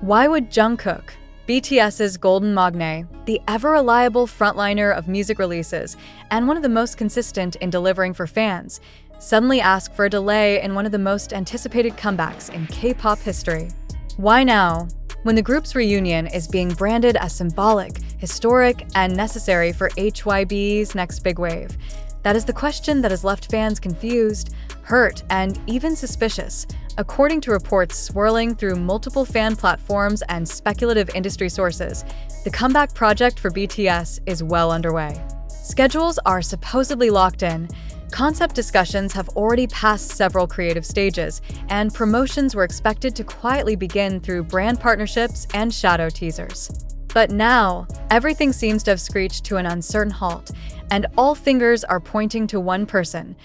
Why would Jungkook, BTS's golden magne, the ever-reliable frontliner of music releases and one of the most consistent in delivering for fans, suddenly ask for a delay in one of the most anticipated comebacks in K-pop history? Why now, when the group's reunion is being branded as symbolic, historic, and necessary for HYB's next big wave? That is the question that has left fans confused, hurt, and even suspicious, according to reports swirling through multiple fan platforms and speculative industry sources. The comeback project for BTS is well underway. Schedules are supposedly locked in, concept discussions have already passed several creative stages, and promotions were expected to quietly begin through brand partnerships and shadow teasers. But now, everything seems to have screeched to an uncertain halt, and all fingers are pointing to one person,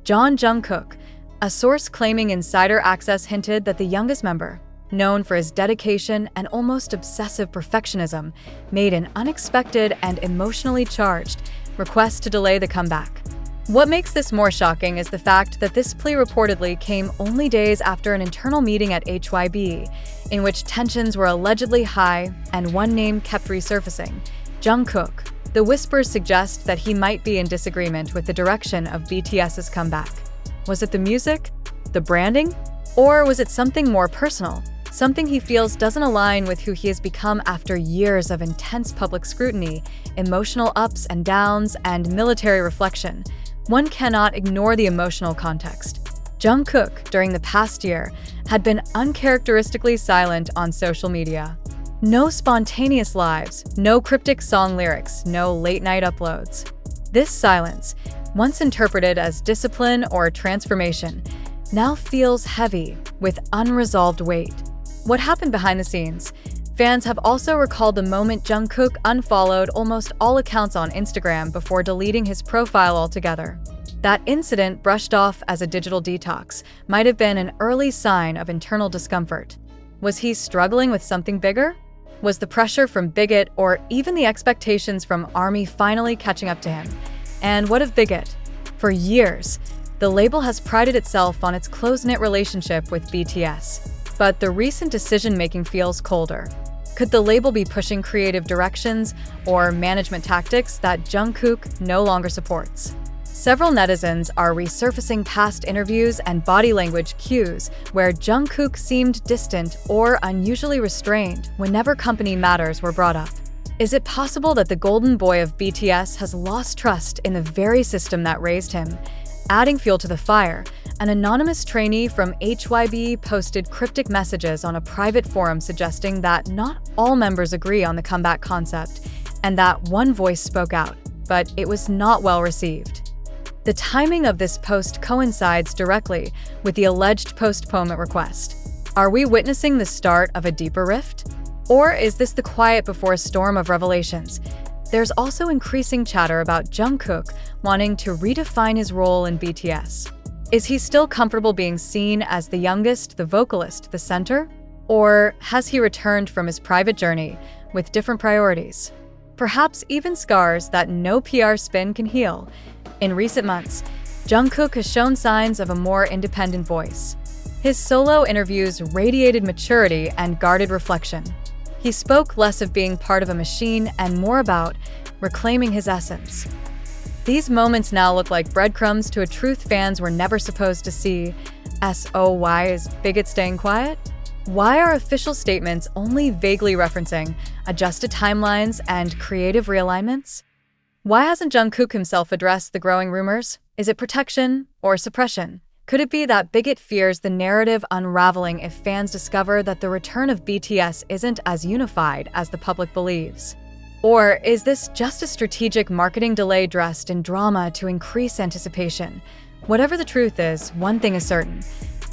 Jungkook. A source claiming insider access hinted that the youngest member, known for his dedication and almost obsessive perfectionism, made an unexpected and emotionally charged request to delay the comeback. What makes this more shocking is the fact that this plea reportedly came only days after an internal meeting at HYB, in which tensions were allegedly high and one name kept resurfacing, Jungkook. The whispers suggest that he might be in disagreement with the direction of BTS's comeback. Was it the music? The branding? Or was it something more personal? Something he feels doesn't align with who he has become after years of intense public scrutiny, emotional ups and downs, and military reflection. One cannot ignore the emotional context. Jungkook, during the past year, had been uncharacteristically silent on social media. No spontaneous lives, no cryptic song lyrics, no late-night uploads. This silence, once interpreted as discipline or transformation, now feels heavy, with unresolved weight. What happened behind the scenes? Fans have also recalled the moment Jungkook unfollowed almost all accounts on Instagram before deleting his profile altogether. That incident, brushed off as a digital detox, might have been an early sign of internal discomfort. Was he struggling with something bigger? Was the pressure from BIGHIT or even the expectations from ARMY finally catching up to him? And what of BIGHIT? For years, the label has prided itself on its close-knit relationship with BTS. But the recent decision-making feels colder. Could the label be pushing creative directions or management tactics that Jungkook no longer supports? Several netizens are resurfacing past interviews and body language cues where Jungkook seemed distant or unusually restrained whenever company matters were brought up. Is it possible that the golden boy of BTS has lost trust in the very system that raised him? Adding fuel to the fire, an anonymous trainee from HYB posted cryptic messages on a private forum suggesting that not all members agree on the comeback concept, and that one voice spoke out, but it was not well received. The timing of this post coincides directly with the alleged postponement request. Are we witnessing the start of a deeper rift? Or is this the quiet before a storm of revelations? There's also increasing chatter about Jungkook wanting to redefine his role in BTS. Is he still comfortable being seen as the youngest, the vocalist, the center? Or has he returned from his private journey with different priorities? Perhaps even scars that no PR spin can heal. In recent months, Jungkook has shown signs of a more independent voice. His solo interviews radiated maturity and guarded reflection. He spoke less of being part of a machine and more about reclaiming his essence. These moments now look like breadcrumbs to a truth fans were never supposed to see. Why is BIGHIT staying quiet? Why are official statements only vaguely referencing adjusted timelines and creative realignments? Why hasn't Jungkook himself addressed the growing rumors? Is it protection or suppression? Could it be that BIGHIT fears the narrative unraveling if fans discover that the return of BTS isn't as unified as the public believes? Or is this just a strategic marketing delay dressed in drama to increase anticipation? Whatever the truth is, one thing is certain.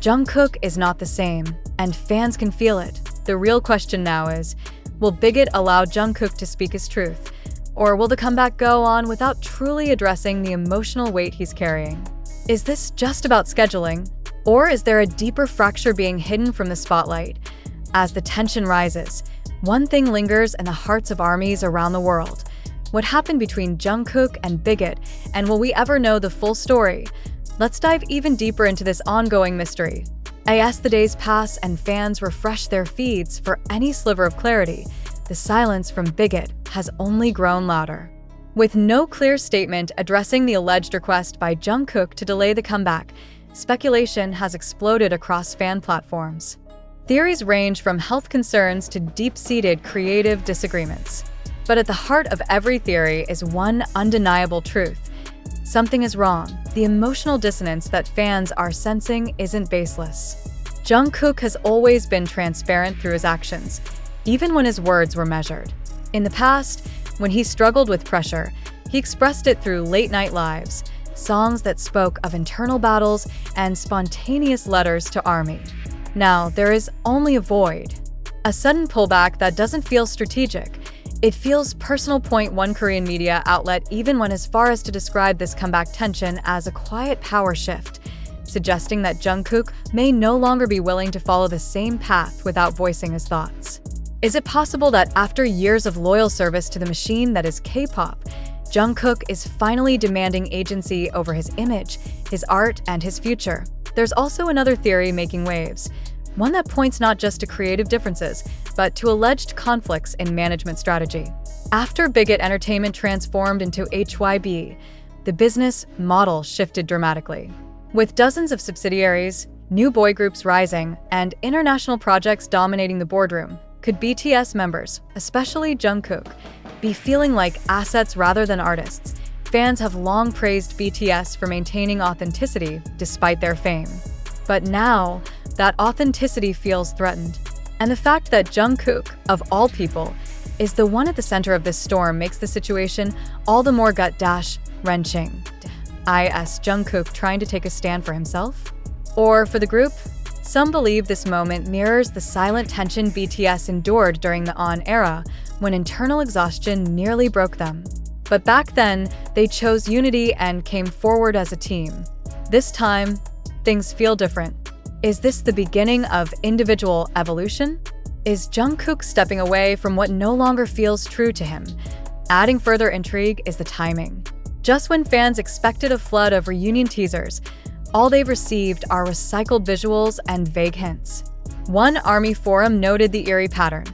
Jungkook is not the same, and fans can feel it. The real question now is, will BIGHIT allow Jungkook to speak his truth? Or will the comeback go on without truly addressing the emotional weight he's carrying? Is this just about scheduling? Or is there a deeper fracture being hidden from the spotlight? As the tension rises, one thing lingers in the hearts of armies around the world. What happened between Jungkook and BIGHIT, and will we ever know the full story? Let's dive even deeper into this ongoing mystery. As the days pass and fans refresh their feeds for any sliver of clarity, the silence from BIGHIT has only grown louder. With no clear statement addressing the alleged request by Jungkook to delay the comeback, speculation has exploded across fan platforms. Theories range from health concerns to deep-seated creative disagreements. But at the heart of every theory is one undeniable truth. Something is wrong. The emotional dissonance that fans are sensing isn't baseless. Jungkook has always been transparent through his actions, even when his words were measured. In the past, when he struggled with pressure, he expressed it through late-night lives, songs that spoke of internal battles, and spontaneous letters to ARMY. Now, there is only a void. A sudden pullback that doesn't feel strategic. It feels personal. One Korean media outlet even went as far as to describe this comeback tension as a quiet power shift, suggesting that Jungkook may no longer be willing to follow the same path without voicing his thoughts. Is it possible that after years of loyal service to the machine that is K-pop, Jungkook is finally demanding agency over his image, his art, and his future? There's also another theory making waves, one that points not just to creative differences, but to alleged conflicts in management strategy. After BIGHIT Entertainment transformed into HYB, the business model shifted dramatically. With dozens of subsidiaries, new boy groups rising, and international projects dominating the boardroom, could BTS members, especially Jungkook, be feeling like assets rather than artists? Fans have long praised BTS for maintaining authenticity despite their fame. But now, that authenticity feels threatened. And the fact that Jungkook, of all people, is the one at the center of this storm makes the situation all the more gut-wrenching. Is Jungkook trying to take a stand for himself? Or for the group? Some believe this moment mirrors the silent tension BTS endured during the On era, when internal exhaustion nearly broke them. But back then, they chose unity and came forward as a team. This time, things feel different. Is this the beginning of individual evolution? Is Jungkook stepping away from what no longer feels true to him? Adding further intrigue is the timing. Just when fans expected a flood of reunion teasers, all they've received are recycled visuals and vague hints. One ARMY forum noted the eerie pattern.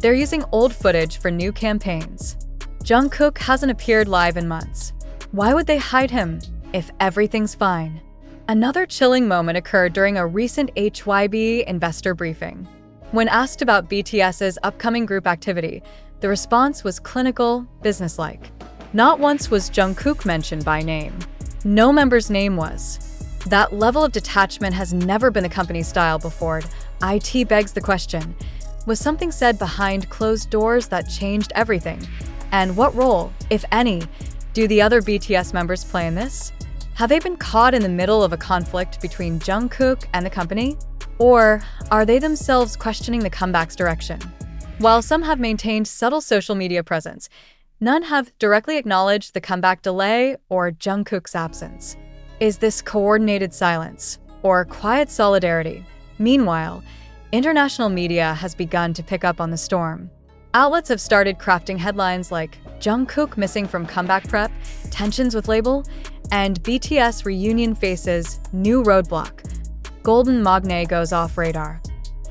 They're using old footage for new campaigns. Jungkook hasn't appeared live in months. Why would they hide him if everything's fine? Another chilling moment occurred during a recent HYB investor briefing. When asked about BTS's upcoming group activity, the response was clinical, businesslike. Not once was Jungkook mentioned by name. No member's name was. That level of detachment has never been the company's style before. IT begs the question, was something said behind closed doors that changed everything? And what role, if any, do the other BTS members play in this? Have they been caught in the middle of a conflict between Jungkook and the company? Or are they themselves questioning the comeback's direction? While some have maintained subtle social media presence, none have directly acknowledged the comeback delay or Jungkook's absence. Is this coordinated silence or quiet solidarity? Meanwhile, international media has begun to pick up on the storm. Outlets have started crafting headlines like Jungkook missing from comeback prep, tensions with label, and BTS reunion faces new roadblock. Golden Magne goes off radar.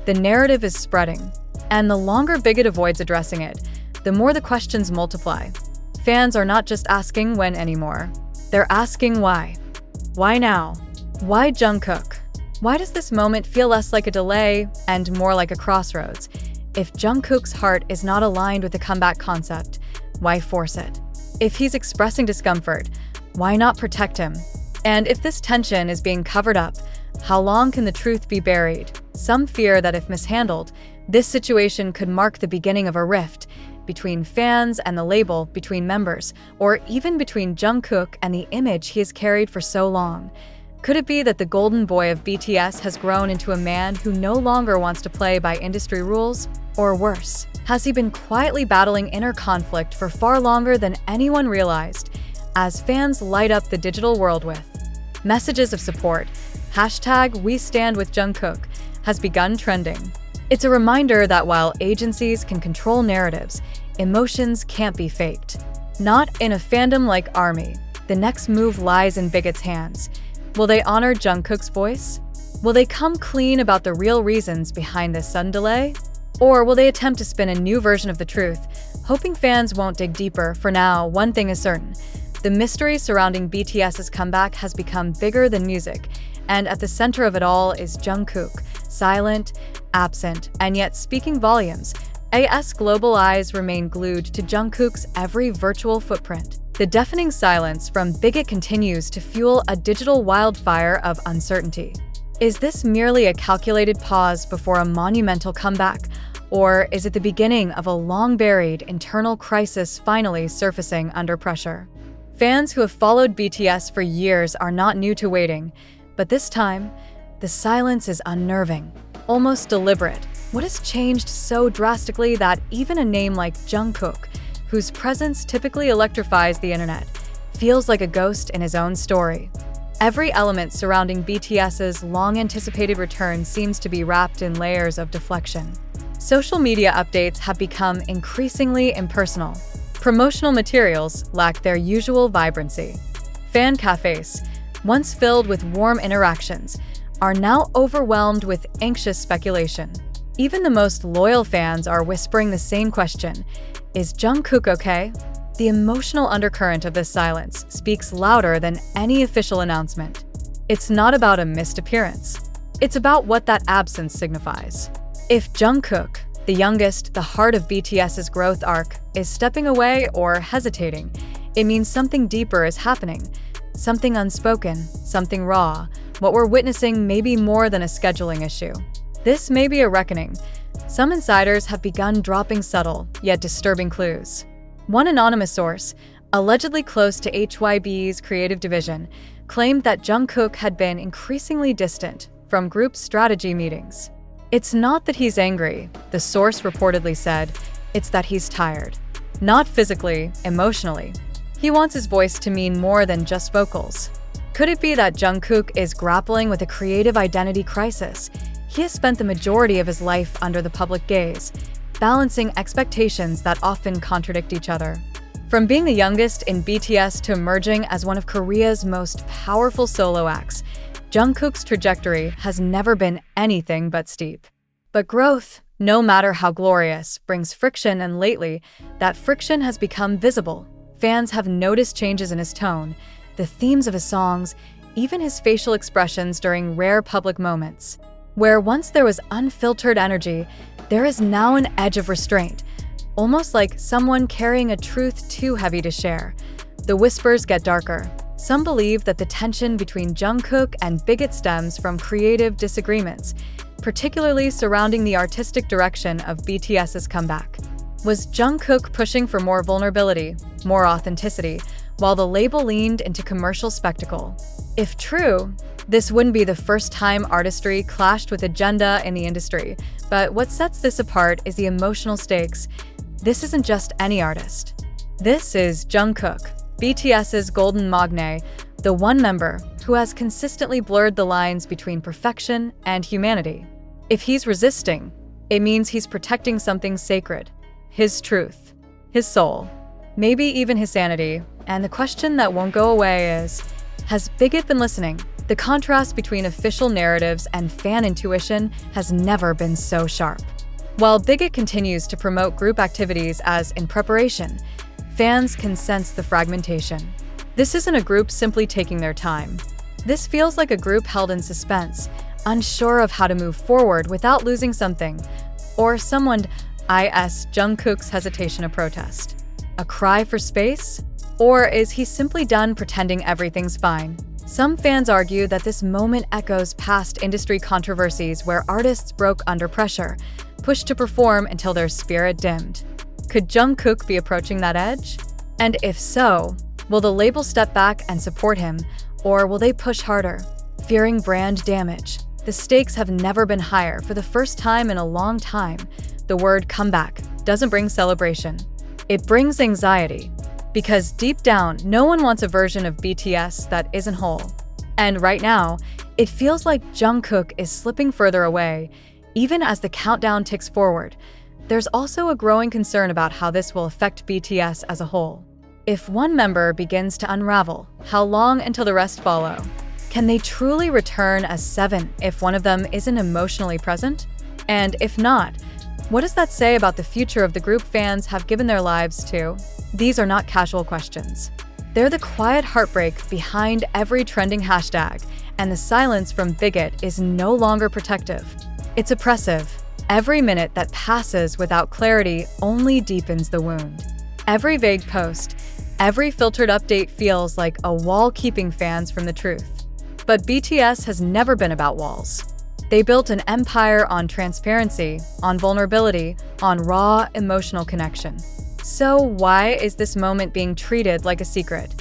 The narrative is spreading, and the longer BIGHIT avoids addressing it, the more the questions multiply. Fans are not just asking when anymore. They're asking why. Why now? Why Jungkook? Why does this moment feel less like a delay and more like a crossroads? If Jungkook's heart is not aligned with the comeback concept, why force it? If he's expressing discomfort, why not protect him? And if this tension is being covered up, how long can the truth be buried? Some fear that if mishandled, this situation could mark the beginning of a rift between fans and the label, between members, or even between Jungkook and the image he has carried for so long. Could it be that the golden boy of BTS has grown into a man who no longer wants to play by industry rules? Or worse, has he been quietly battling inner conflict for far longer than anyone realized, as fans light up the digital world with messages of support? #WeStandWithJungkook has begun trending. It's a reminder that while agencies can control narratives, emotions can't be faked. Not in a fandom like ARMY. The next move lies in BIGHIT's hands. Will they honor Jungkook's voice? Will they come clean about the real reasons behind this sudden delay? Or will they attempt to spin a new version of the truth, hoping fans won't dig deeper? For now, one thing is certain. The mystery surrounding BTS's comeback has become bigger than music, and at the center of it all is Jungkook, silent, absent, and yet speaking volumes. AS global eyes remain glued to Jungkook's every virtual footprint. The deafening silence from BIGHIT continues to fuel a digital wildfire of uncertainty. Is this merely a calculated pause before a monumental comeback, or is it the beginning of a long-buried internal crisis finally surfacing under pressure? Fans who have followed BTS for years are not new to waiting, but this time, the silence is unnerving, almost deliberate. What has changed so drastically that even a name like Jungkook, whose presence typically electrifies the internet, feels like a ghost in his own story? Every element surrounding BTS's long-anticipated return seems to be wrapped in layers of deflection. Social media updates have become increasingly impersonal. Promotional materials lack their usual vibrancy. Fan cafes, once filled with warm interactions, are now overwhelmed with anxious speculation. Even the most loyal fans are whispering the same question: is Jungkook okay? The emotional undercurrent of this silence speaks louder than any official announcement. It's not about a missed appearance. It's about what that absence signifies. If Jungkook, the youngest, the heart of BTS's growth arc, is stepping away or hesitating, it means something deeper is happening. Something unspoken, something raw. What we're witnessing may be more than a scheduling issue. This may be a reckoning. Some insiders have begun dropping subtle, yet disturbing clues. One anonymous source, allegedly close to HYB's creative division, claimed that Jungkook had been increasingly distant from group strategy meetings. It's not that he's angry, the source reportedly said, it's that he's tired. Not physically, emotionally. He wants his voice to mean more than just vocals. Could it be that Jungkook is grappling with a creative identity crisis? He has spent the majority of his life under the public gaze, balancing expectations that often contradict each other. From being the youngest in BTS to emerging as one of Korea's most powerful solo acts, Jungkook's trajectory has never been anything but steep. But growth, no matter how glorious, brings friction, and lately, that friction has become visible. Fans have noticed changes in his tone, the themes of his songs, even his facial expressions during rare public moments. Where once there was unfiltered energy, there is now an edge of restraint, almost like someone carrying a truth too heavy to share. The whispers get darker. Some believe that the tension between Jungkook and BIGHIT stems from creative disagreements, particularly surrounding the artistic direction of BTS's comeback. Was Jungkook pushing for more vulnerability, more authenticity, while the label leaned into commercial spectacle? If true, this wouldn't be the first time artistry clashed with agenda in the industry, but what sets this apart is the emotional stakes. This isn't just any artist. This is Jungkook, BTS's golden magne, the one member who has consistently blurred the lines between perfection and humanity. If he's resisting, it means he's protecting something sacred: his truth, his soul, maybe even his sanity. And the question that won't go away is, has BIGHIT been listening? The contrast between official narratives and fan intuition has never been so sharp. While BIGHIT continues to promote group activities as in preparation, fans can sense the fragmentation. This isn't a group simply taking their time. This feels like a group held in suspense, unsure of how to move forward without losing something, or someone. Is Jungkook's hesitation a protest? A cry for space? Or is he simply done pretending everything's fine? Some fans argue that this moment echoes past industry controversies where artists broke under pressure, pushed to perform until their spirit dimmed. Could Jungkook be approaching that edge? And if so, will the label step back and support him, or will they push harder, fearing brand damage? The stakes have never been higher. For the first time in a long time, the word comeback doesn't bring celebration. It brings anxiety. Because deep down, no one wants a version of BTS that isn't whole. And right now, it feels like Jungkook is slipping further away, even as the countdown ticks forward. There's also a growing concern about how this will affect BTS as a whole. If one member begins to unravel, how long until the rest follow? Can they truly return as 7 if one of them isn't emotionally present? And if not, what does that say about the future of the group fans have given their lives to? These are not casual questions. They're the quiet heartbreak behind every trending hashtag, and the silence from BIGHIT is no longer protective. It's oppressive. Every minute that passes without clarity only deepens the wound. Every vague post, every filtered update feels like a wall keeping fans from the truth. But BTS has never been about walls. They built an empire on transparency, on vulnerability, on raw emotional connection. So why is this moment being treated like a secret?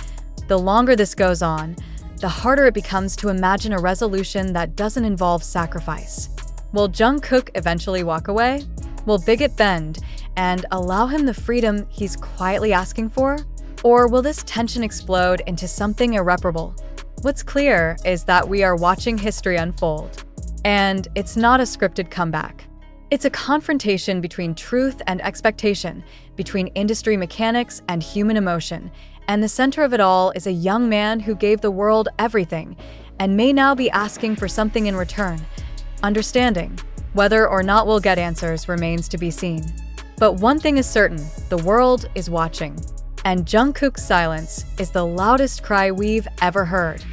The longer this goes on, the harder it becomes to imagine a resolution that doesn't involve sacrifice. Will Jungkook eventually walk away? Will BIGHIT bend and allow him the freedom he's quietly asking for? Or will this tension explode into something irreparable? What's clear is that we are watching history unfold. And it's not a scripted comeback. It's a confrontation between truth and expectation, between industry mechanics and human emotion. And the center of it all is a young man who gave the world everything and may now be asking for something in return. Understanding. Whether or not we'll get answers remains to be seen. But one thing is certain, the world is watching. And Jungkook's silence is the loudest cry we've ever heard.